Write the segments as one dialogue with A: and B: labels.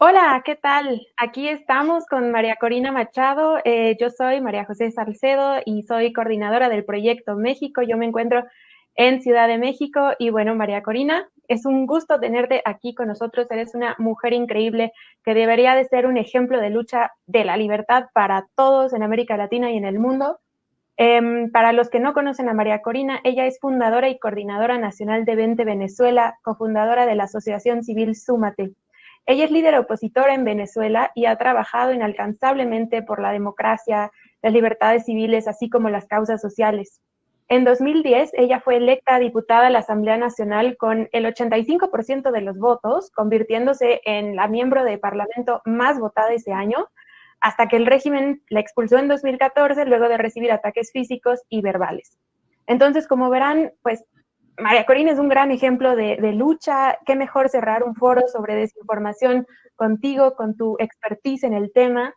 A: Hola, ¿qué tal? Aquí estamos con María Corina Machado. Yo soy María José Salcedo y soy coordinadora del Proyecto México. Yo me encuentro en Ciudad de México y bueno, María Corina, es un gusto tenerte aquí con nosotros. Eres una mujer increíble que debería de ser un ejemplo de lucha de la libertad para todos en América Latina y en el mundo. Para los que no conocen a María Corina, ella es fundadora y coordinadora nacional de Vente Venezuela, cofundadora de la Asociación Civil Súmate. Ella es líder opositora en Venezuela y ha trabajado inalcanzablemente por la democracia, las libertades civiles, así como las causas sociales. En 2010, ella fue electa diputada a la Asamblea Nacional con el 85% de los votos, convirtiéndose en la miembro de parlamento más votada ese año, hasta que el régimen la expulsó en 2014 luego de recibir ataques físicos y verbales. Entonces, como verán, pues María Corina es un gran ejemplo de lucha. Qué mejor cerrar un foro sobre desinformación contigo, con tu expertise en el tema.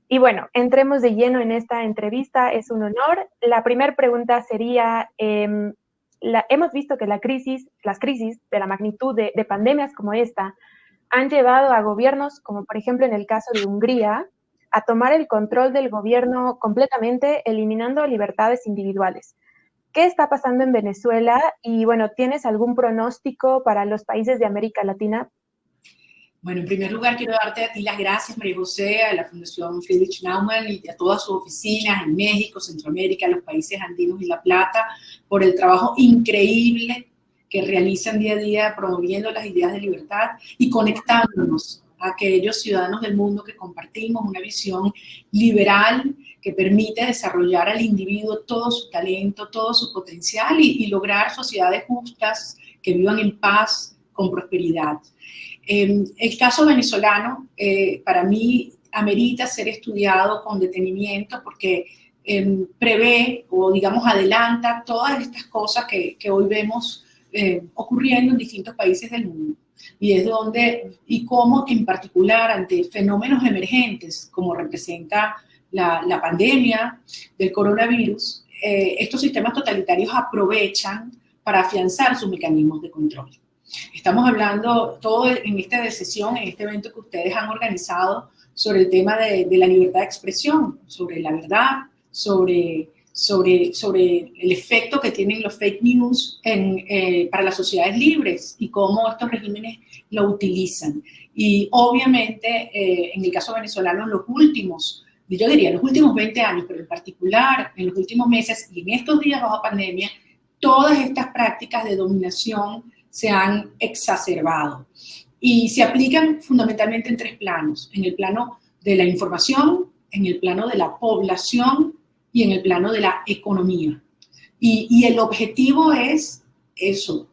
A: Y bueno, entremos de lleno en esta entrevista, es un honor. La primera pregunta sería, hemos visto que las crisis de la magnitud de pandemias como esta han llevado a gobiernos, como por ejemplo en el caso de Hungría, a tomar el control del gobierno completamente, eliminando libertades individuales. ¿Qué está pasando en Venezuela? Y bueno, ¿tienes algún pronóstico para los países de América Latina?
B: Bueno, en primer lugar quiero darte a ti las gracias, María José, a la Fundación Friedrich Naumann y a todas sus oficinas en México, Centroamérica, los países andinos y La Plata, por el trabajo increíble que realizan día a día promoviendo las ideas de libertad y conectándonos a aquellos ciudadanos del mundo que compartimos una visión liberal que permite desarrollar al individuo todo su talento, todo su potencial y lograr sociedades justas que vivan en paz, con prosperidad. El caso venezolano, para mí, amerita ser estudiado con detenimiento porque prevé o, digamos, adelanta todas estas cosas que hoy vemos ocurriendo en distintos países del mundo. Y es donde, y cómo en particular ante fenómenos emergentes, como representa la pandemia del coronavirus, estos sistemas totalitarios aprovechan para afianzar sus mecanismos de control. Estamos hablando todo en esta sesión, en este evento que ustedes han organizado sobre el tema de la libertad de expresión, sobre la verdad, sobre el efecto que tienen los fake news para las sociedades libres y cómo estos regímenes lo utilizan. Y obviamente, en el caso venezolano, los últimos 20 años, pero en particular en los últimos meses y en estos días bajo pandemia, todas estas prácticas de dominación se han exacerbado y se aplican fundamentalmente en tres planos: en el plano de la información, en el plano de la población y en el plano de la economía. Y el objetivo es eso,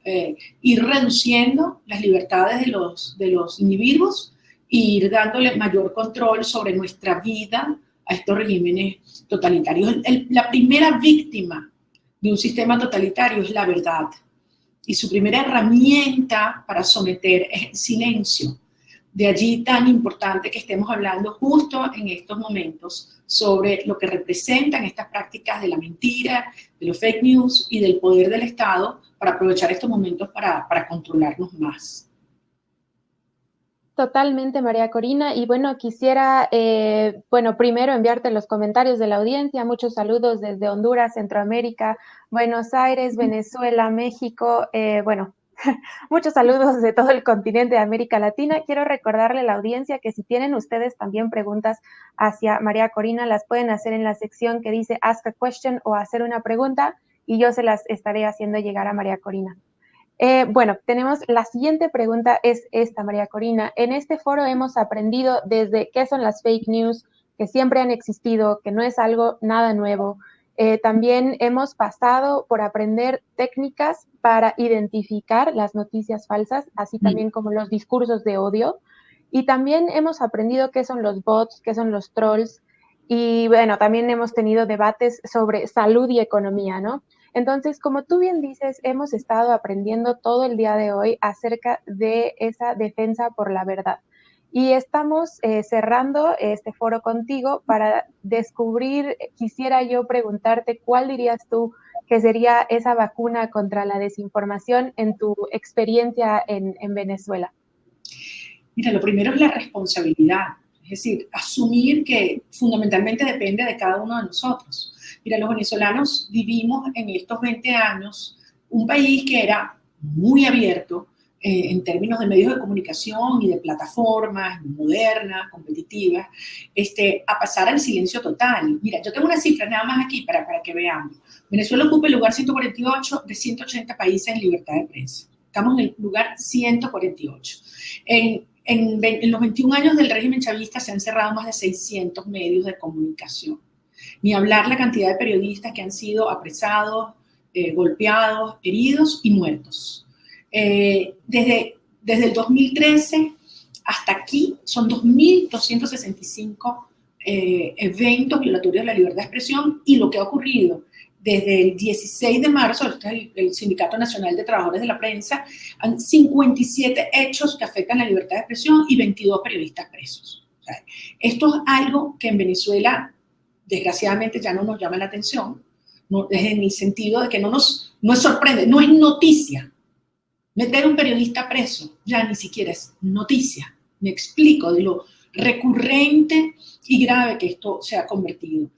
B: ir reduciendo las libertades de los individuos e ir dándole mayor control sobre nuestra vida a estos regímenes totalitarios. La primera víctima de un sistema totalitario es la verdad. Y su primera herramienta para someter es el silencio. De allí tan importante que estemos hablando justo en estos momentos sobre lo que representan estas prácticas de la mentira, de los fake news y del poder del Estado para aprovechar estos momentos para controlarnos más.
A: Totalmente, María Corina. Y bueno, quisiera, primero enviarte los comentarios de la audiencia. Muchos saludos desde Honduras, Centroamérica, Buenos Aires, Venezuela, México. Muchos saludos de todo el continente de América Latina. Quiero recordarle a la audiencia que si tienen ustedes también preguntas hacia María Corina, las pueden hacer en la sección que dice Ask a Question o hacer una pregunta y yo se las estaré haciendo llegar a María Corina. Tenemos la siguiente pregunta, es esta, María Corina. En este foro hemos aprendido desde qué son las fake news, que siempre han existido, que no es algo nada nuevo. También hemos pasado por aprender técnicas para identificar las noticias falsas, así también como los discursos de odio. Y también hemos aprendido qué son los bots, qué son los trolls. Y bueno, también hemos tenido debates sobre salud y economía, ¿no? Entonces, como tú bien dices, hemos estado aprendiendo todo el día de hoy acerca de esa defensa por la verdad. Y estamos cerrando este foro contigo para descubrir, quisiera yo preguntarte, ¿cuál dirías tú que sería esa vacuna contra la desinformación en tu experiencia en Venezuela?
B: Mira, lo primero es la responsabilidad, es decir, asumir que fundamentalmente depende de cada uno de nosotros. Mira, los venezolanos vivimos en estos 20 años un país que era muy abierto en términos de medios de comunicación y de plataformas modernas, competitivas, a pasar al silencio total. Mira, yo tengo una cifra nada más aquí para que veamos. Venezuela ocupa el lugar 148 de 180 países en libertad de prensa. Estamos en el lugar 148. En los 21 años del régimen chavista se han cerrado más de 600 medios de comunicación. Ni hablar la cantidad de periodistas que han sido apresados, golpeados, heridos y muertos. Desde el 2013 hasta aquí son 2.265 eventos violatorios de la libertad de expresión, y lo que ha ocurrido desde el 16 de marzo, el Sindicato Nacional de Trabajadores de la Prensa, han 57 hechos que afectan la libertad de expresión y 22 periodistas presos. O sea, esto es algo que en Venezuela, desgraciadamente, ya no nos llama la atención, no, en el sentido de que no es sorprendente, no es noticia. Meter a un periodista preso ya ni siquiera es noticia. Me explico de lo recurrente y grave que esto se ha convertido.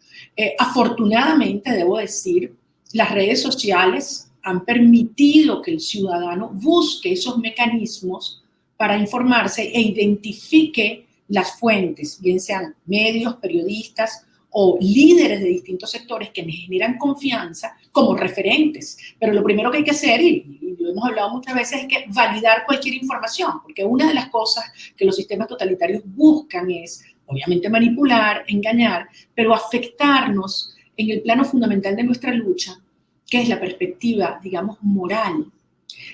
B: Afortunadamente, debo decir, las redes sociales han permitido que el ciudadano busque esos mecanismos para informarse e identifique las fuentes, bien sean medios, periodistas o líderes de distintos sectores que me generan confianza como referentes. Pero lo primero que hay que hacer, y lo hemos hablado muchas veces, es que validar cualquier información, porque una de las cosas que los sistemas totalitarios buscan es, obviamente, manipular, engañar, pero afectarnos en el plano fundamental de nuestra lucha, que es la perspectiva, digamos, moral,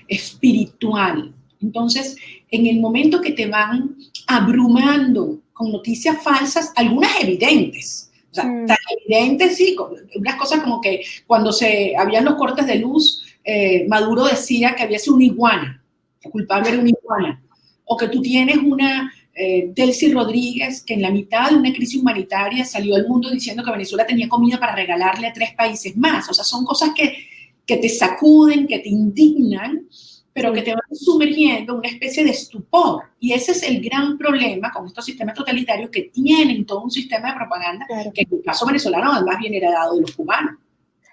B: espiritual. Entonces, en el momento que te van abrumando con noticias falsas, algunas evidentes, o sea, tan evidentes, sí, unas cosas como que cuando habían los cortes de luz, Maduro decía que había sido una iguana, el culpable era una iguana, o que tú tienes una Delcy Rodríguez, que en la mitad de una crisis humanitaria salió al mundo diciendo que Venezuela tenía comida para regalarle a 3 países más. O sea, son cosas que te sacuden, que te indignan, pero que te van sumergiendo en una especie de estupor. Y ese es el gran problema con estos sistemas totalitarios, que tienen todo un sistema de propaganda, claro, que en el caso venezolano además viene heredado de los cubanos.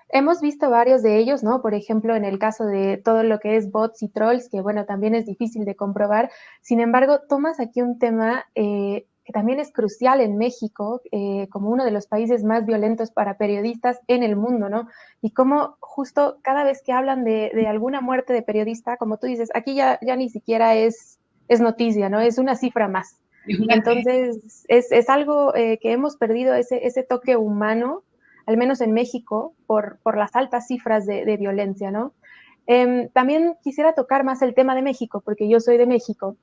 A: Hemos visto varios de ellos, ¿no? Por ejemplo, en el caso de todo lo que es bots y trolls, que bueno, también es difícil de comprobar. Sin embargo, tomas aquí un tema que también es crucial en México, como uno de los países más violentos para periodistas en el mundo, ¿no? Y cómo justo cada vez que hablan de alguna muerte de periodista, como tú dices, aquí ya ni siquiera es noticia, ¿no? Es una cifra más. Entonces, es algo que hemos perdido, ese toque humano, al menos en México, por las altas cifras de violencia, ¿no? También quisiera tocar más el tema de México, porque yo soy de México,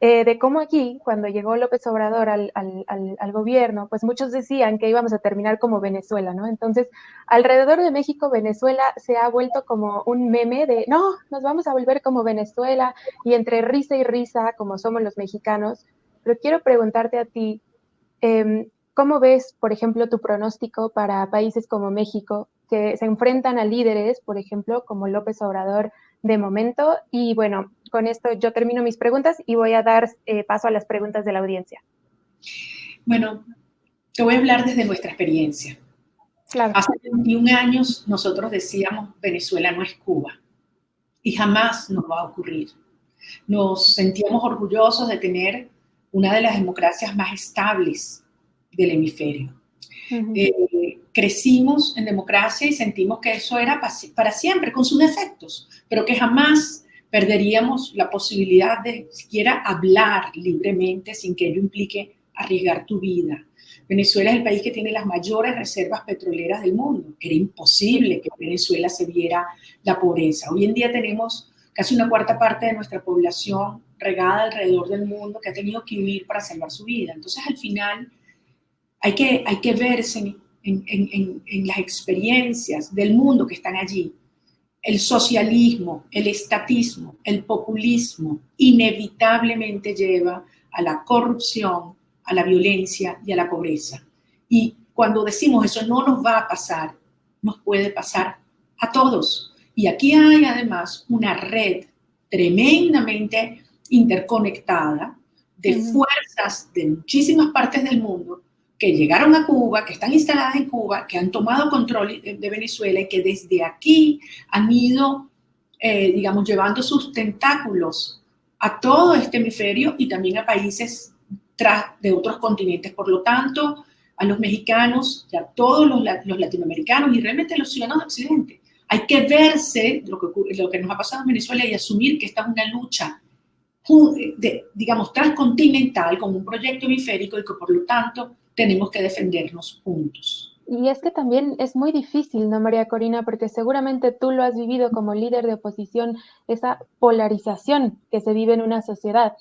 A: de cómo aquí, cuando llegó López Obrador al gobierno, pues muchos decían que íbamos a terminar como Venezuela, ¿no? Entonces, alrededor de México, Venezuela se ha vuelto como un meme de, no, nos vamos a volver como Venezuela, y entre risa y risa, como somos los mexicanos. Pero quiero preguntarte a ti, ¿cómo ves, por ejemplo, tu pronóstico para países como México, que se enfrentan a líderes, por ejemplo, como López Obrador de momento? Y bueno, con esto yo termino mis preguntas y voy a dar paso a las preguntas de la audiencia.
B: Bueno, te voy a hablar desde nuestra experiencia. Claro. Hace 21 años nosotros decíamos, Venezuela no es Cuba, y jamás nos va a ocurrir. Nos sentíamos orgullosos de tener una de las democracias más estables del hemisferio. Crecimos en democracia y sentimos que eso era para siempre, con sus defectos, pero que jamás perderíamos la posibilidad de siquiera hablar libremente sin que ello implique arriesgar tu vida. Venezuela es el país que tiene las mayores reservas petroleras del mundo. Era imposible que en Venezuela se viera la pobreza. Hoy en día tenemos casi una cuarta parte de nuestra población regada alrededor del mundo que ha tenido que huir para salvar su vida. Entonces, al final, hay que verse en las experiencias del mundo que están allí. El socialismo, el estatismo, el populismo inevitablemente lleva a la corrupción, a la violencia y a la pobreza. Y cuando decimos eso no nos va a pasar, nos puede pasar a todos. Y aquí hay además una red tremendamente interconectada de fuerzas de muchísimas partes del mundo que llegaron a Cuba, que están instaladas en Cuba, que han tomado control de Venezuela y que desde aquí han ido, digamos, llevando sus tentáculos a todo este hemisferio y también a países de otros continentes. Por lo tanto, a los mexicanos y a todos los latinoamericanos y realmente a los ciudadanos de Occidente, hay que verse lo que nos ha pasado en Venezuela y asumir que esta es una lucha, digamos, transcontinental, como un proyecto hemisférico y que por lo tanto tenemos que defendernos juntos.
A: Y es que también es muy difícil, ¿no, María Corina? Porque seguramente tú lo has vivido como líder de oposición, esa polarización que se vive en una sociedad.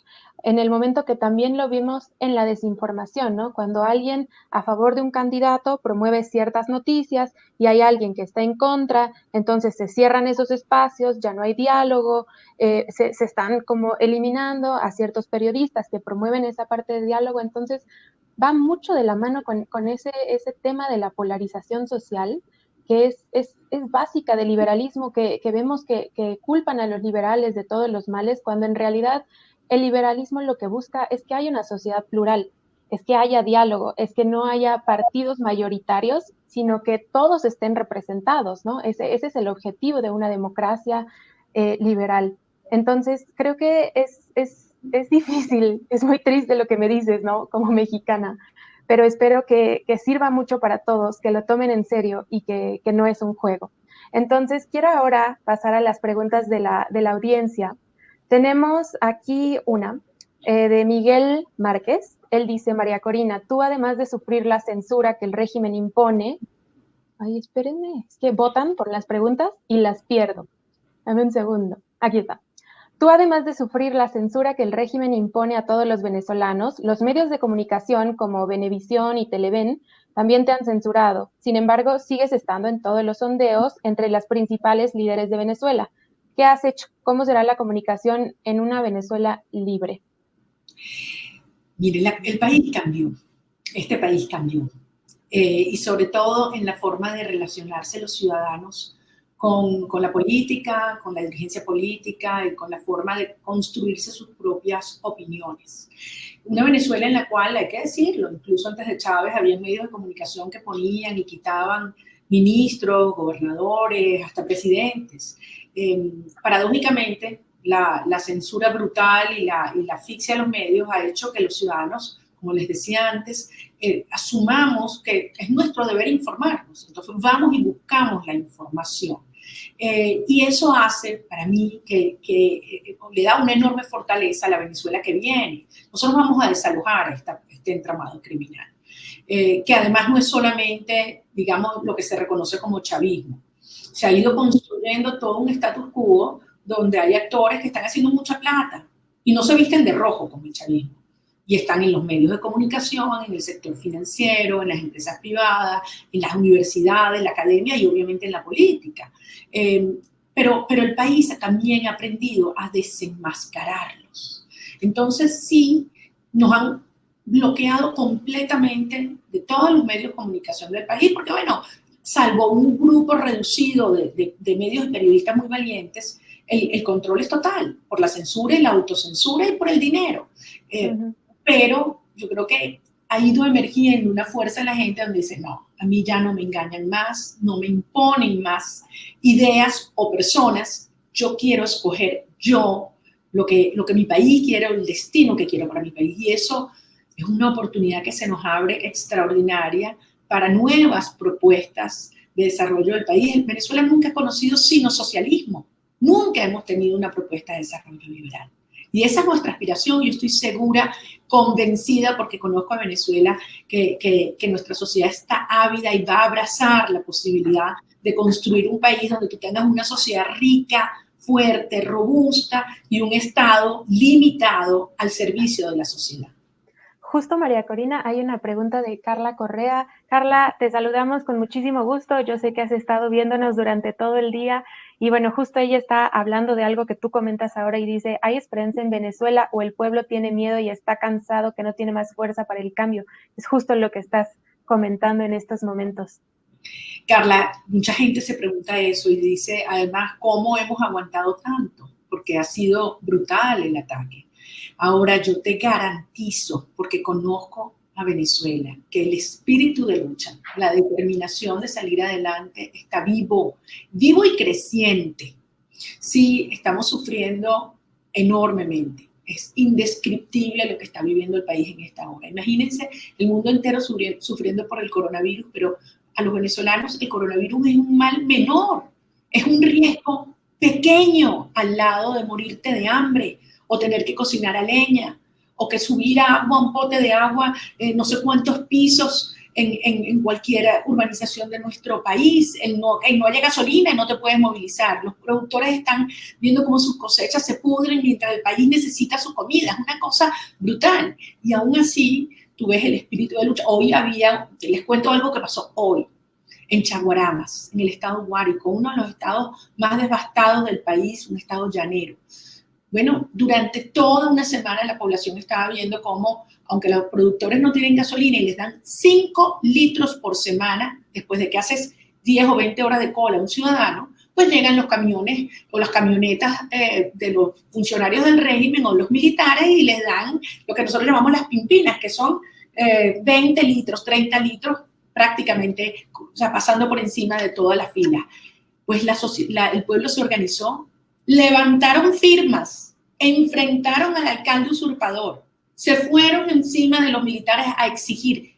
A: En el momento que también lo vimos en la desinformación, ¿no? Cuando alguien a favor de un candidato promueve ciertas noticias y hay alguien que está en contra, entonces se cierran esos espacios, ya no hay diálogo, se están como eliminando a ciertos periodistas que promueven esa parte de diálogo. Entonces, va mucho de la mano con ese tema de la polarización social, que es básica del liberalismo, que vemos que culpan a los liberales de todos los males, cuando en realidad el liberalismo lo que busca es que haya una sociedad plural, es que haya diálogo, es que no haya partidos mayoritarios, sino que todos estén representados, ¿no? Ese es el objetivo de una democracia liberal. Entonces, creo que es difícil, es muy triste lo que me dices, ¿no? Como mexicana, pero espero que sirva mucho para todos, que lo tomen en serio y que no es un juego. Entonces, quiero ahora pasar a las preguntas de la audiencia. Tenemos aquí una de Miguel Márquez. Él dice: María Corina, tú además de sufrir la censura que el régimen impone, ay, espérenme, es que votan por las preguntas y las pierdo. Dame un segundo. Aquí está. Tú, además de sufrir la censura que el régimen impone a todos los venezolanos, los medios de comunicación como Venevisión y Televen también te han censurado. Sin embargo, sigues estando en todos los sondeos entre las principales líderes de Venezuela. ¿Qué has hecho? ¿Cómo será la comunicación en una Venezuela libre?
B: Mire, el país cambió. Este país cambió. Y sobre todo en la forma de relacionarse los ciudadanos con la política, con la dirigencia política y con la forma de construirse sus propias opiniones. Una Venezuela en la cual, hay que decirlo, incluso antes de Chávez había medios de comunicación que ponían y quitaban ministros, gobernadores, hasta presidentes. Paradójicamente, la censura brutal y la asfixia a los medios ha hecho que los ciudadanos, como les decía antes, asumamos que es nuestro deber informarnos. Entonces vamos y buscamos la información. Y eso hace, para mí, que le da una enorme fortaleza a la Venezuela que viene. Nosotros vamos a desalojar este entramado criminal, que además no es solamente, digamos, lo que se reconoce como chavismo. Se ha ido construyendo todo un status quo donde hay actores que están haciendo mucha plata y no se visten de rojo como el chavismo. Y están en los medios de comunicación, en el sector financiero, en las empresas privadas, en las universidades, en la academia y obviamente en la política. Pero el país también ha aprendido a desenmascararlos. Entonces sí, nos han bloqueado completamente de todos los medios de comunicación del país, porque bueno, salvo un grupo reducido de medios y periodistas muy valientes, el control es total por la censura y la autocensura y por el dinero. Pero yo creo que ha ido emergiendo una fuerza en la gente donde dice, no, a mí ya no me engañan más, no me imponen más ideas o personas, yo quiero escoger yo lo que mi país quiere, el destino que quiero para mi país. Y eso es una oportunidad que se nos abre extraordinaria para nuevas propuestas de desarrollo del país. Venezuela nunca ha conocido sino socialismo, nunca hemos tenido una propuesta de desarrollo liberal. Y esa es nuestra aspiración. Yo estoy segura, convencida, porque conozco a Venezuela, que nuestra sociedad está ávida y va a abrazar la posibilidad de construir un país donde tú tengas una sociedad rica, fuerte, robusta y un Estado limitado al servicio de la sociedad.
A: Justo, María Corina, hay una pregunta de Carla Correa. Carla, te saludamos con muchísimo gusto. Yo sé que has estado viéndonos durante todo el día y bueno, justo ella está hablando de algo que tú comentas ahora y dice, ¿hay esperanza en Venezuela o el pueblo tiene miedo y está cansado, que no tiene más fuerza para el cambio? Es justo lo que estás comentando en estos momentos.
B: Carla, mucha gente se pregunta eso y dice, además, ¿cómo hemos aguantado tanto? Porque ha sido brutal el ataque. Ahora yo te garantizo, porque conozco a Venezuela, que el espíritu de lucha, la determinación de salir adelante está vivo, vivo y creciente. Sí, estamos sufriendo enormemente. Es indescriptible lo que está viviendo el país en esta hora. Imagínense el mundo entero sufriendo por el coronavirus, pero a los venezolanos el coronavirus es un mal menor, es un riesgo pequeño al lado de morirte de hambre o tener que cocinar a leña o que subir agua, un pote de agua, no sé cuántos pisos en cualquier urbanización de nuestro país, no haya gasolina y no te puedes movilizar. Los productores están viendo cómo sus cosechas se pudren mientras el país necesita su comida. Es una cosa brutal. Y aún así, tú ves el espíritu de lucha. Hoy les cuento algo que pasó hoy, en Chaguaramas, en el estado Guárico, uno de los estados más devastados del país, un estado llanero. Bueno, durante toda una semana la población estaba viendo cómo, aunque los productores no tienen gasolina y les dan 5 litros por semana, después de que haces 10 o 20 horas de cola a un ciudadano, pues llegan los camiones o las camionetas de los funcionarios del régimen o los militares y les dan lo que nosotros llamamos las pimpinas, que son 20 litros, 30 litros, prácticamente, o sea, pasando por encima de toda la fila. Pues el pueblo se organizó, levantaron firmas, enfrentaron al alcalde usurpador, se fueron encima de los militares a exigir,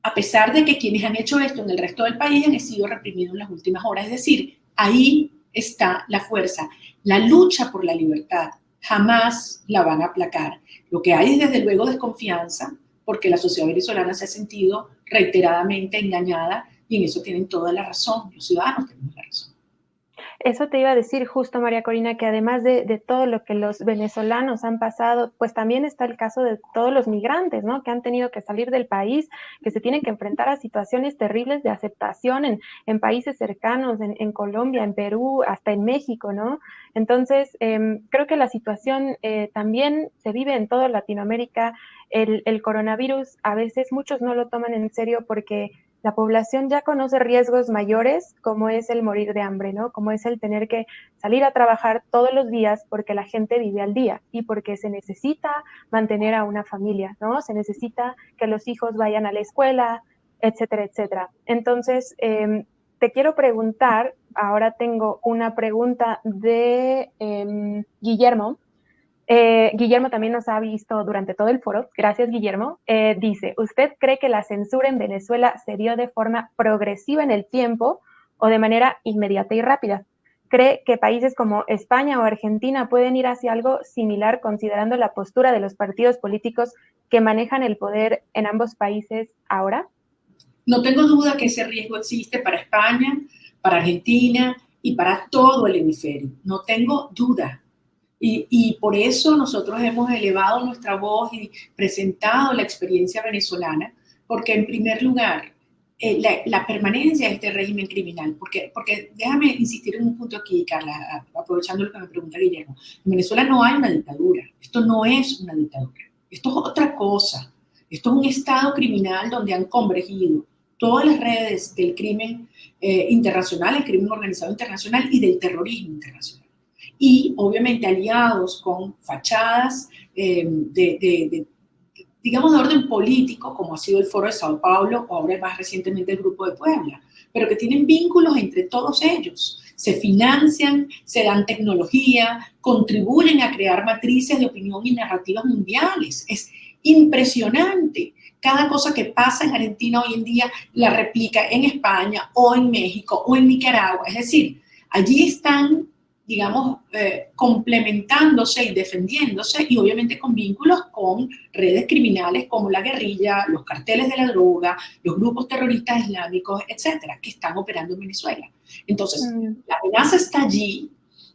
B: a pesar de que quienes han hecho esto en el resto del país han sido reprimidos en las últimas horas. Es decir, ahí está la fuerza. La lucha por la libertad jamás la van a aplacar. Lo que hay es desde luego desconfianza, porque la sociedad venezolana se ha sentido reiteradamente engañada y en eso tienen toda la razón. Los ciudadanos tenemos la razón.
A: Eso te iba a decir justo, María Corina, que además de todo lo que los venezolanos han pasado, pues también está el caso de todos los migrantes, ¿no? Que han tenido que salir del país, que se tienen que enfrentar a situaciones terribles de aceptación en países cercanos, en Colombia, en Perú, hasta en México, ¿no? Entonces, creo que la situación también se vive en toda Latinoamérica. El coronavirus, a veces muchos no lo toman en serio porque la población ya conoce riesgos mayores, como es el morir de hambre, ¿no? Como es el tener que salir a trabajar todos los días porque la gente vive al día y porque se necesita mantener a una familia, ¿no? Se necesita que los hijos vayan a la escuela, etcétera, etcétera. Entonces, te quiero preguntar, ahora tengo una pregunta de Guillermo. Guillermo también nos ha visto durante todo el foro. Gracias, Guillermo. Dice, ¿usted cree que la censura en Venezuela se dio de forma progresiva en el tiempo o de manera inmediata y rápida? ¿Cree que países como España o Argentina pueden ir hacia algo similar considerando la postura de los partidos políticos que manejan el poder en ambos países ahora?
B: No tengo duda que ese riesgo existe para España, para Argentina y para todo el hemisferio. No tengo duda. Y por eso nosotros hemos elevado nuestra voz y presentado la experiencia venezolana, porque en primer lugar, la permanencia de este régimen criminal, porque déjame insistir en un punto aquí, Carla, aprovechando lo que me pregunta Guillermo. En Venezuela no hay una dictadura, esto no es una dictadura, esto es otra cosa, esto es un estado criminal donde han convergido todas las redes del crimen internacional, el crimen organizado internacional y del terrorismo internacional. Y obviamente aliados con fachadas digamos, de orden político, como ha sido el Foro de Sao Paulo, o ahora más recientemente el Grupo de Puebla, pero que tienen vínculos entre todos ellos. Se financian, se dan tecnología, contribuyen a crear matrices de opinión y narrativas mundiales. Es impresionante. Cada cosa que pasa en Argentina hoy en día la replica en España o en México o en Nicaragua. Es decir, allí están, digamos, complementándose y defendiéndose y obviamente con vínculos con redes criminales como la guerrilla, los carteles de la droga, los grupos terroristas islámicos, etcétera, que están operando en Venezuela. Entonces, la amenaza está allí.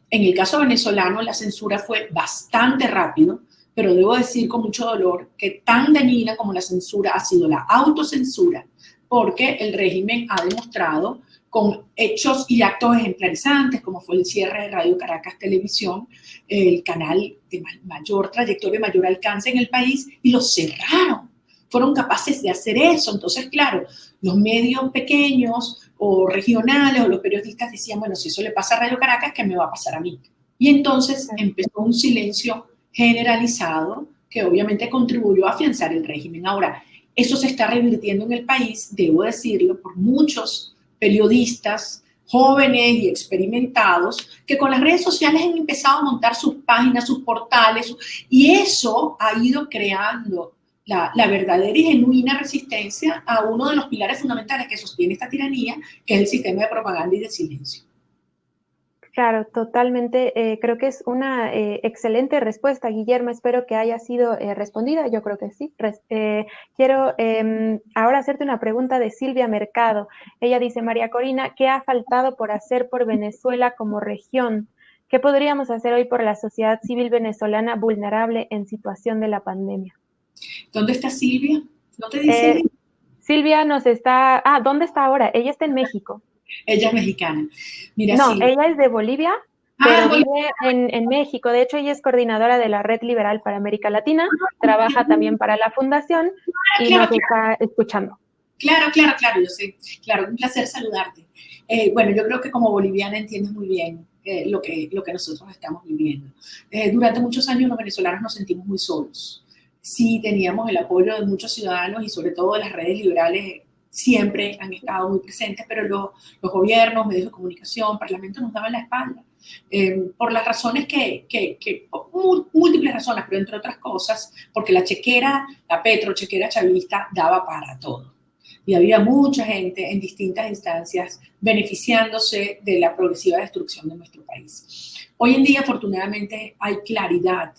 B: En el caso venezolano, la censura fue bastante rápido, pero debo decir con mucho dolor que tan dañina como la censura ha sido la autocensura, porque el régimen ha demostrado con hechos y actos ejemplarizantes, como fue el cierre de Radio Caracas Televisión, el canal de mayor trayectoria, mayor alcance en el país, y lo cerraron. Fueron capaces de hacer eso. Entonces, claro, los medios pequeños o regionales o los periodistas decían, bueno, si eso le pasa a Radio Caracas, ¿qué me va a pasar a mí? Y entonces empezó un silencio generalizado que obviamente contribuyó a afianzar el régimen. Ahora, eso se está revirtiendo en el país, debo decirlo, por muchos periodistas jóvenes y experimentados que con las redes sociales han empezado a montar sus páginas, sus portales, y eso ha ido creando la verdadera y genuina resistencia a uno de los pilares fundamentales que sostiene esta tiranía, que es el sistema de propaganda y de silencio.
A: Claro, totalmente. Creo que es una excelente respuesta, Guillermo. Espero que haya sido respondida. Yo creo que sí. Quiero ahora hacerte una pregunta de Silvia Mercado. Ella dice, María Corina, ¿qué ha faltado por hacer por Venezuela como región? ¿Qué podríamos hacer hoy por la sociedad civil venezolana vulnerable en situación de la pandemia?
B: ¿Dónde está Silvia? ¿No te dice?
A: Silvia nos está... ¿dónde está ahora? Ella está en México.
B: Ella es mexicana. Mira,
A: No,
B: Silvia.
A: ella es de Bolivia, pero vive en México. De hecho, ella es coordinadora de la Red Liberal para América Latina, trabaja también para la Fundación y nos está escuchando.
B: Claro, yo sé. Claro, un placer saludarte. Bueno, yo creo que como boliviana entiendes muy bien lo que nosotros estamos viviendo. Durante muchos años los venezolanos nos sentimos muy solos. Sí teníamos el apoyo de muchos ciudadanos y sobre todo de las redes liberales siempre han estado muy presentes, pero los gobiernos, medios de comunicación, parlamentos nos daban la espalda. Por las razones múltiples razones, pero entre otras cosas, porque la chequera, la petrochequera chavista daba para todo. Y había mucha gente en distintas instancias beneficiándose de la progresiva destrucción de nuestro país. Hoy en día, afortunadamente, hay claridad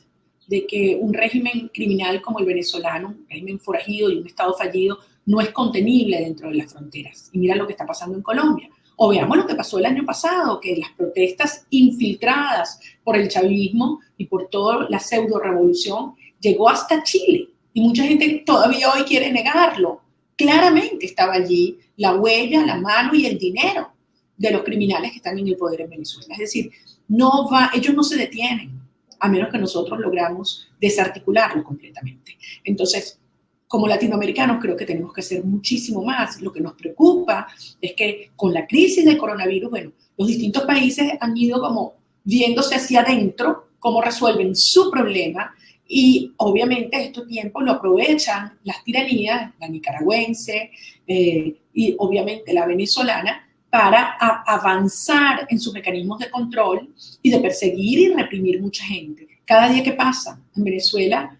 B: de que un régimen criminal como el venezolano, un régimen forajido y un Estado fallido, no es contenible dentro de las fronteras. Y mira lo que está pasando en Colombia. O veamos lo que pasó el año pasado, que las protestas infiltradas por el chavismo y por toda la pseudo-revolución llegó hasta Chile. Y mucha gente todavía hoy quiere negarlo. Claramente estaba allí la huella, la mano y el dinero de los criminales que están en el poder en Venezuela. Es decir, ellos no se detienen, a menos que nosotros logramos desarticularlo completamente. Entonces, como latinoamericanos creo que tenemos que hacer muchísimo más. Lo que nos preocupa es que con la crisis del coronavirus, bueno, los distintos países han ido como viéndose hacia adentro, cómo resuelven su problema, y obviamente estos tiempos lo aprovechan las tiranías, la nicaragüense y obviamente la venezolana, para avanzar en sus mecanismos de control y de perseguir y reprimir mucha gente. Cada día que pasa en Venezuela,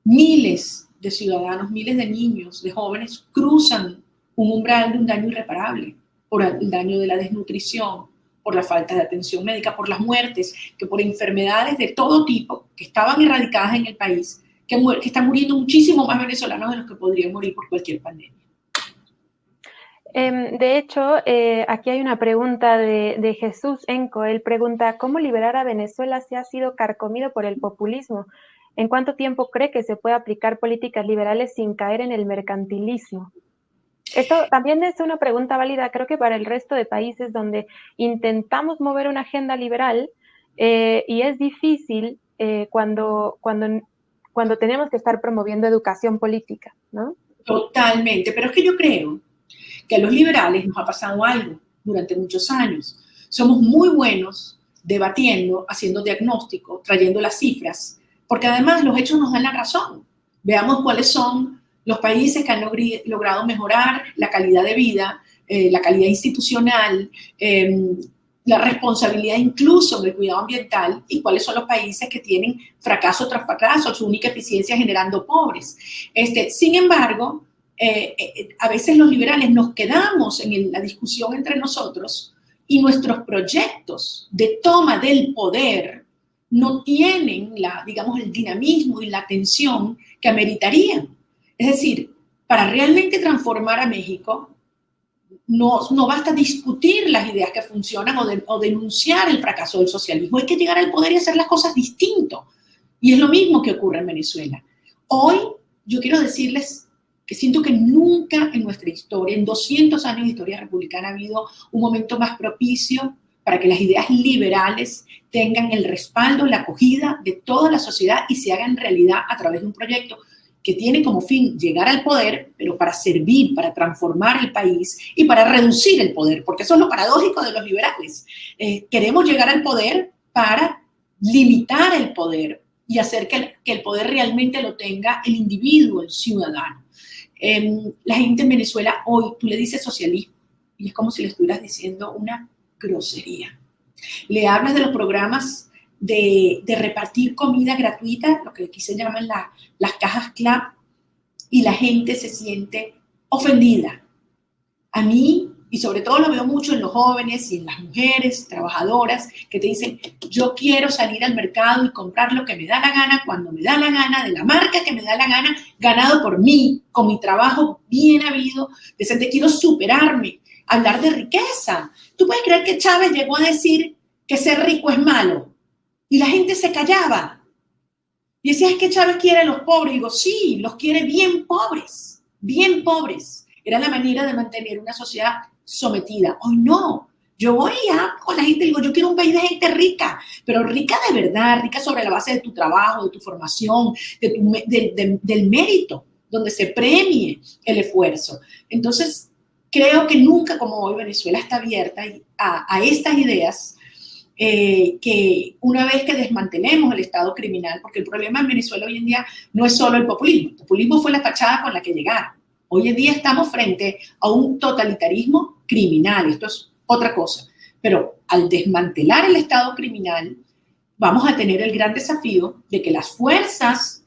B: miles de ciudadanos, miles de niños, de jóvenes, cruzan un umbral de un daño irreparable por el daño de la desnutrición, por la falta de atención médica, por las muertes, que por enfermedades de todo tipo que estaban erradicadas en el país, que están muriendo muchísimo más venezolanos de los que podrían morir por cualquier pandemia.
A: De hecho, aquí hay una pregunta de Jesús Enco. Él pregunta, ¿cómo liberar a Venezuela si ha sido carcomido por el populismo? ¿En cuánto tiempo cree que se puede aplicar políticas liberales sin caer en el mercantilismo? Esto también es una pregunta válida, creo que para el resto de países donde intentamos mover una agenda liberal y es difícil cuando tenemos que estar promoviendo educación política, ¿no?
B: Totalmente, pero es que yo creo que a los liberales nos ha pasado algo durante muchos años. Somos muy buenos debatiendo, haciendo diagnóstico, trayendo las cifras, porque además los hechos nos dan la razón. Veamos cuáles son los países que han logrado mejorar la calidad de vida, la calidad institucional, la responsabilidad incluso del cuidado ambiental, y cuáles son los países que tienen fracaso tras fracaso, su única eficiencia generando pobres. Sin embargo, a veces los liberales nos quedamos en la discusión entre nosotros y nuestros proyectos de toma del poder no tienen digamos, el dinamismo y la atención que ameritarían. Es decir, para realmente transformar a México, no basta discutir las ideas que funcionan o denunciar el fracaso del socialismo. Hay que llegar al poder y hacer las cosas distinto. Y es lo mismo que ocurre en Venezuela. Hoy yo quiero decirles que siento que nunca en nuestra historia, en 200 años de historia republicana, ha habido un momento más propicio para que las ideas liberales tengan el respaldo, la acogida de toda la sociedad y se hagan realidad a través de un proyecto que tiene como fin llegar al poder, pero para servir, para transformar el país y para reducir el poder, porque eso es lo paradójico de los liberales. Queremos llegar al poder para limitar el poder y hacer que el poder realmente lo tenga el individuo, el ciudadano. La gente en Venezuela hoy, tú le dices socialismo y es como si le estuvieras diciendo una grosería. Le hablas de los programas de repartir comida gratuita, lo que aquí se llaman las cajas CLAP, y la gente se siente ofendida. A mí, y sobre todo lo veo mucho en los jóvenes y en las mujeres trabajadoras, que te dicen, yo quiero salir al mercado y comprar lo que me da la gana, cuando me da la gana, de la marca que me da la gana, ganado por mí, con mi trabajo bien habido, decente, quiero superarme, hablar de riqueza. ¿Tú puedes creer que Chávez llegó a decir que ser rico es malo? Y la gente se callaba. Y decía, es que Chávez quiere a los pobres. Y digo, sí, los quiere bien pobres, bien pobres. Era la manera de mantener una sociedad sometida. Hoy no. Yo voy con la gente y digo, yo quiero un país de gente rica, pero rica de verdad, rica sobre la base de tu trabajo, de tu formación, del mérito, donde se premie el esfuerzo. Entonces, creo que nunca como hoy Venezuela está abierta a estas ideas, que una vez que desmantelemos el Estado criminal, porque el problema en Venezuela hoy en día no es solo el populismo fue la fachada con la que llegaron. Hoy en día estamos frente a un totalitarismo criminal, esto es otra cosa, pero al desmantelar el Estado criminal vamos a tener el gran desafío de que las fuerzas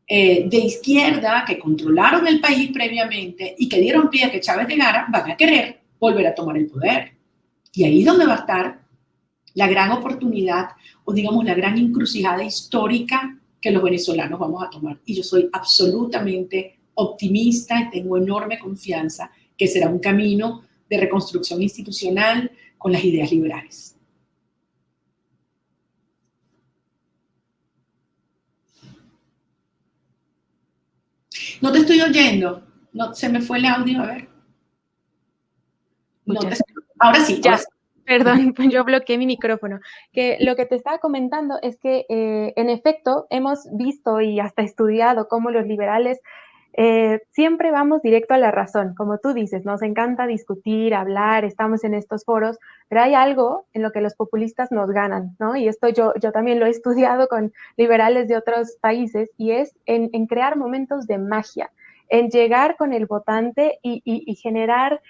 B: de izquierda que controlaron el país previamente y que dieron pie a que Chávez llegara, van a querer volver a tomar el poder. Y ahí es donde va a estar la gran oportunidad o digamos la gran encrucijada histórica que los venezolanos vamos a tomar. Y yo soy absolutamente optimista y tengo enorme confianza que será un camino de reconstrucción institucional con las ideas liberales. No te estoy oyendo. No, se me fue el audio, a ver. No ahora sí,
A: ya.
B: Ahora sí.
A: Perdón, yo bloqueé mi micrófono. Que lo que te estaba comentando es que, en efecto, hemos visto y hasta estudiado cómo los liberales siempre vamos directo a la razón. Como tú dices, nos encanta discutir, hablar, estamos en estos foros, pero hay algo en lo que los populistas nos ganan, ¿no? Y esto yo también lo he estudiado con liberales de otros países, y es en crear momentos de magia, en llegar con el votante y generar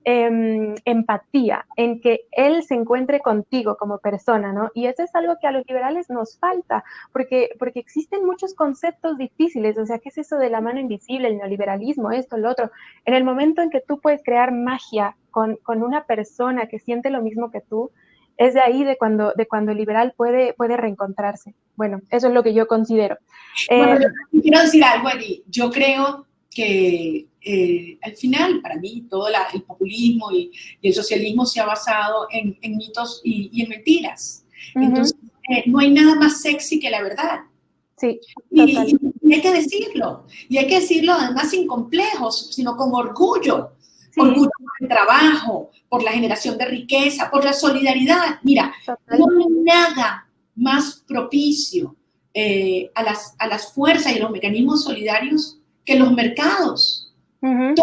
A: empatía, en que él se encuentre contigo como persona, ¿no? Y eso es algo que a los liberales nos falta, porque existen muchos conceptos difíciles, o sea, ¿qué es eso de la mano invisible, el neoliberalismo, esto, lo otro? En el momento en que tú puedes crear magia con una persona que siente lo mismo que tú, es de ahí de cuando el liberal puede reencontrarse. Bueno, eso es lo que yo considero.
B: Bueno, yo quiero decir algo allí. Yo creo que al final, para mí, todo el populismo y el socialismo se ha basado en mitos y en mentiras. Entonces, no hay nada más sexy que la verdad.
A: Sí,
B: y hay que decirlo. Y hay que decirlo además sin complejos, sino con orgullo. Sí. Orgullo por el trabajo, por la generación de riqueza, por la solidaridad. Mira, no hay nada más propicio a las fuerzas y a los mecanismos solidarios que los mercados. No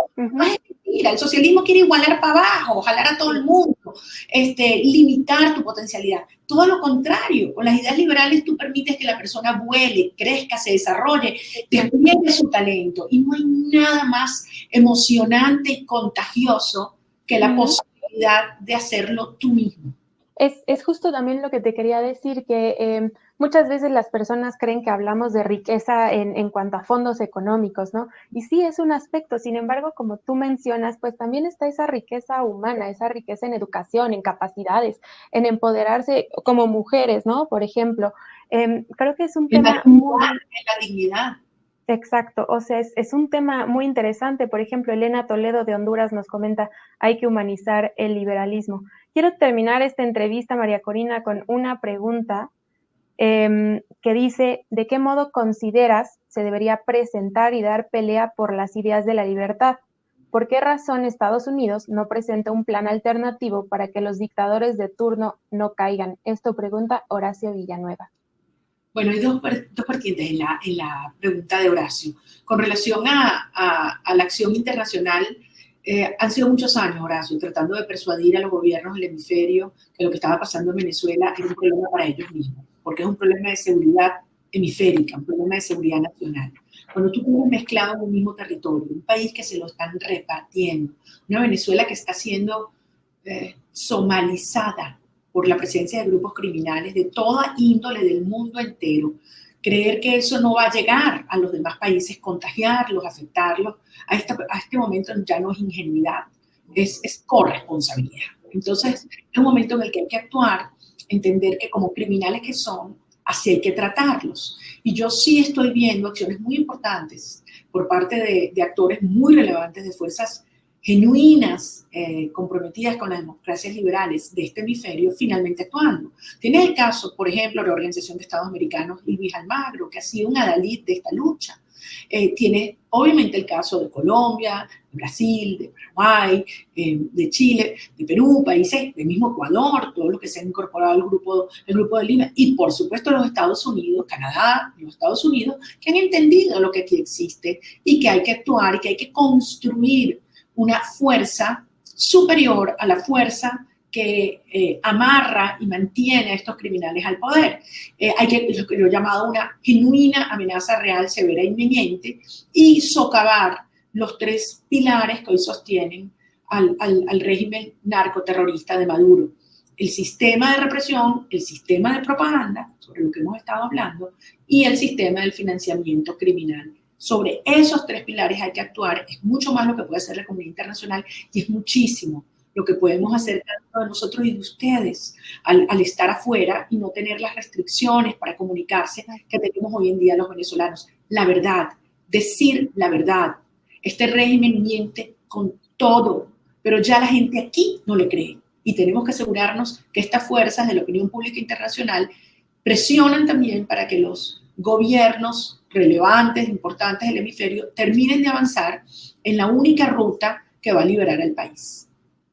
B: es mentira, el socialismo quiere igualar para abajo, jalar a todo el mundo, limitar tu potencialidad. Todo lo contrario, con las ideas liberales tú permites que la persona vuele, crezca, se desarrolle, despliegue su talento. Y no hay nada más emocionante y contagioso que la posibilidad de hacerlo tú mismo.
A: Es justo también lo que te quería decir, que muchas veces las personas creen que hablamos de riqueza en cuanto a fondos económicos, ¿no? Y sí es un aspecto, sin embargo, como tú mencionas, pues también está esa riqueza humana, esa riqueza en educación, en capacidades, en empoderarse como mujeres, ¿no? Por ejemplo, creo que es un tema
B: muy... En la dignidad.
A: Exacto, o sea, es un tema muy interesante. Por ejemplo, Elena Toledo de Honduras nos comenta, hay que humanizar el liberalismo. Quiero terminar esta entrevista, María Corina, con una pregunta que dice, ¿de qué modo consideras se debería presentar y dar pelea por las ideas de la libertad? ¿Por qué razón Estados Unidos no presenta un plan alternativo para que los dictadores de turno no caigan? Esto pregunta Horacio Villanueva.
B: Bueno, hay dos vertientes en la pregunta de Horacio. Con relación a la acción internacional, han sido muchos años, Horacio, tratando de persuadir a los gobiernos del hemisferio que lo que estaba pasando en Venezuela era un problema para ellos mismos, porque es un problema de seguridad hemisférica, un problema de seguridad nacional. Cuando tú tienes mezclado en un mismo territorio, un país que se lo están repartiendo, una Venezuela que está siendo somalizada por la presencia de grupos criminales de toda índole del mundo entero, creer que eso no va a llegar a los demás países, contagiarlos, afectarlos, a este momento ya no es ingenuidad, es corresponsabilidad. Entonces, es un momento en el que hay que actuar, entender que como criminales que son, así hay que tratarlos. Y yo sí estoy viendo acciones muy importantes por parte de actores muy relevantes, de fuerzas genuinas, comprometidas con las democracias liberales de este hemisferio, finalmente actuando. Tienes el caso, por ejemplo, de la Organización de Estados Americanos y Luis Almagro, que ha sido un adalid de esta lucha. Tiene obviamente el caso de Colombia, de Brasil, de Paraguay, de Chile, de Perú, países del mismo Ecuador, todos los que se han incorporado al grupo de Lima, y por supuesto los Estados Unidos, Canadá, los Estados Unidos, que han entendido lo que aquí existe y que hay que actuar y que hay que construir una fuerza superior a la fuerza que amarra y mantiene a estos criminales al poder. Hay que, lo que yo he llamado una genuina amenaza real, severa e inminente, y socavar los tres pilares que hoy sostienen al régimen narcoterrorista de Maduro. El sistema de represión, el sistema de propaganda, sobre lo que hemos estado hablando, y el sistema del financiamiento criminal. Sobre esos tres pilares hay que actuar. Es mucho más lo que puede hacer la comunidad internacional y es muchísimo lo que podemos hacer tanto de nosotros y de ustedes al estar afuera y no tener las restricciones para comunicarse que tenemos hoy en día los venezolanos. La verdad, decir la verdad. Este régimen miente con todo, pero ya la gente aquí no le cree. Y tenemos que asegurarnos que estas fuerzas de la opinión pública internacional presionan también para que los gobiernos relevantes, importantes del hemisferio, terminen de avanzar en la única ruta que va a liberar al país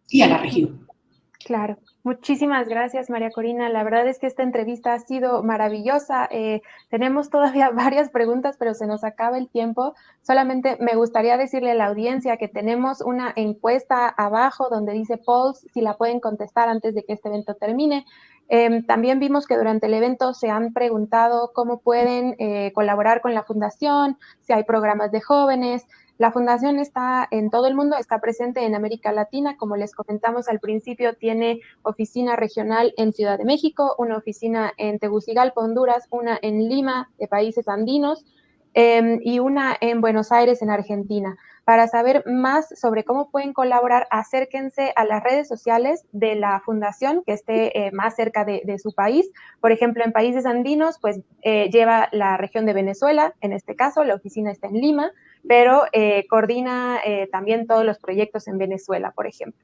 B: y a la región.
A: Claro. Muchísimas gracias, María Corina. La verdad es que esta entrevista ha sido maravillosa. Tenemos todavía varias preguntas, pero se nos acaba el tiempo. Solamente me gustaría decirle a la audiencia que tenemos una encuesta abajo donde dice polls, si la pueden contestar antes de que este evento termine. También vimos que durante el evento se han preguntado cómo pueden colaborar con la fundación, si hay programas de jóvenes. La fundación está en todo el mundo, está presente en América Latina, como les comentamos al principio, tiene oficina regional en Ciudad de México, una oficina en Tegucigalpa, Honduras, una en Lima, de países andinos, y una en Buenos Aires, en Argentina. Para saber más sobre cómo pueden colaborar, acérquense a las redes sociales de la fundación que esté más cerca de su país. Por ejemplo, en países andinos, pues lleva la región de Venezuela, en este caso, la oficina está en Lima, pero coordina también todos los proyectos en Venezuela, por ejemplo.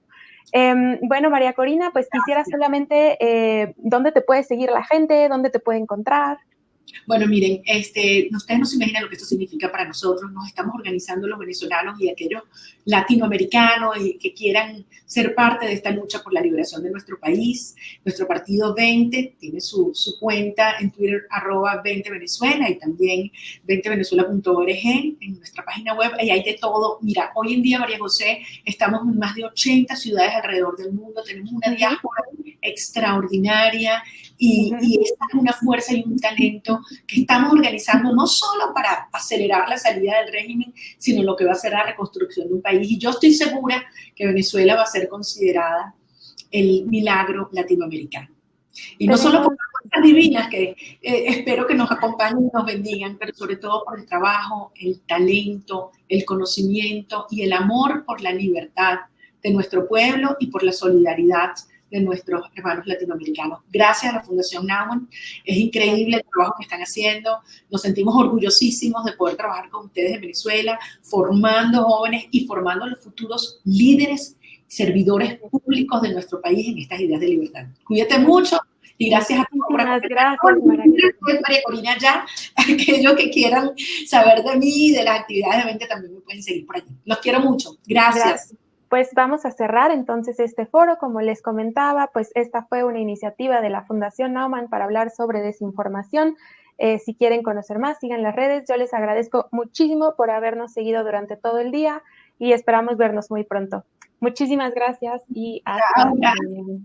A: Bueno, María Corina, pues quisiera solamente, ¿dónde te puede seguir la gente? ¿Dónde te puede encontrar?
B: Bueno, miren, ustedes no se imaginan lo que esto significa para nosotros. Nos estamos organizando los venezolanos y aquellos latinoamericanos que quieran ser parte de esta lucha por la liberación de nuestro país. Nuestro partido 20 tiene su cuenta en Twitter, @20venezuela, y también 20venezuela.org en nuestra página web, y hay de todo. Mira, hoy en día, María José, estamos en más de 80 ciudades alrededor del mundo, tenemos una diáspora extraordinaria y esta es una fuerza y un talento que estamos organizando no solo para acelerar la salida del régimen, sino lo que va a ser la reconstrucción de un país. Y yo estoy segura que Venezuela va a ser considerada el milagro latinoamericano. Y no solo por las cosas divinas que espero que nos acompañen y nos bendigan, pero sobre todo por el trabajo, el talento, el conocimiento y el amor por la libertad de nuestro pueblo y por la solidaridad de nuestros hermanos latinoamericanos. Gracias a la Fundación Naumann. Es increíble el trabajo que están haciendo. Nos sentimos orgullosísimos de poder trabajar con ustedes en Venezuela, formando jóvenes y formando a los futuros líderes, servidores públicos de nuestro país en estas ideas de libertad. Cuídate mucho y gracias a todos por
A: acompañarnos.
B: María Corina, ya. Aquellos que quieran saber de mí y de las actividades de 20 también me pueden seguir por allí. Los quiero mucho. Gracias.
A: Pues vamos a cerrar entonces este foro. Como les comentaba, pues esta fue una iniciativa de la Fundación Naumann para hablar sobre desinformación. Si quieren conocer más, sigan las redes. Yo les agradezco muchísimo por habernos seguido durante todo el día y esperamos vernos muy pronto. Muchísimas gracias y hasta luego.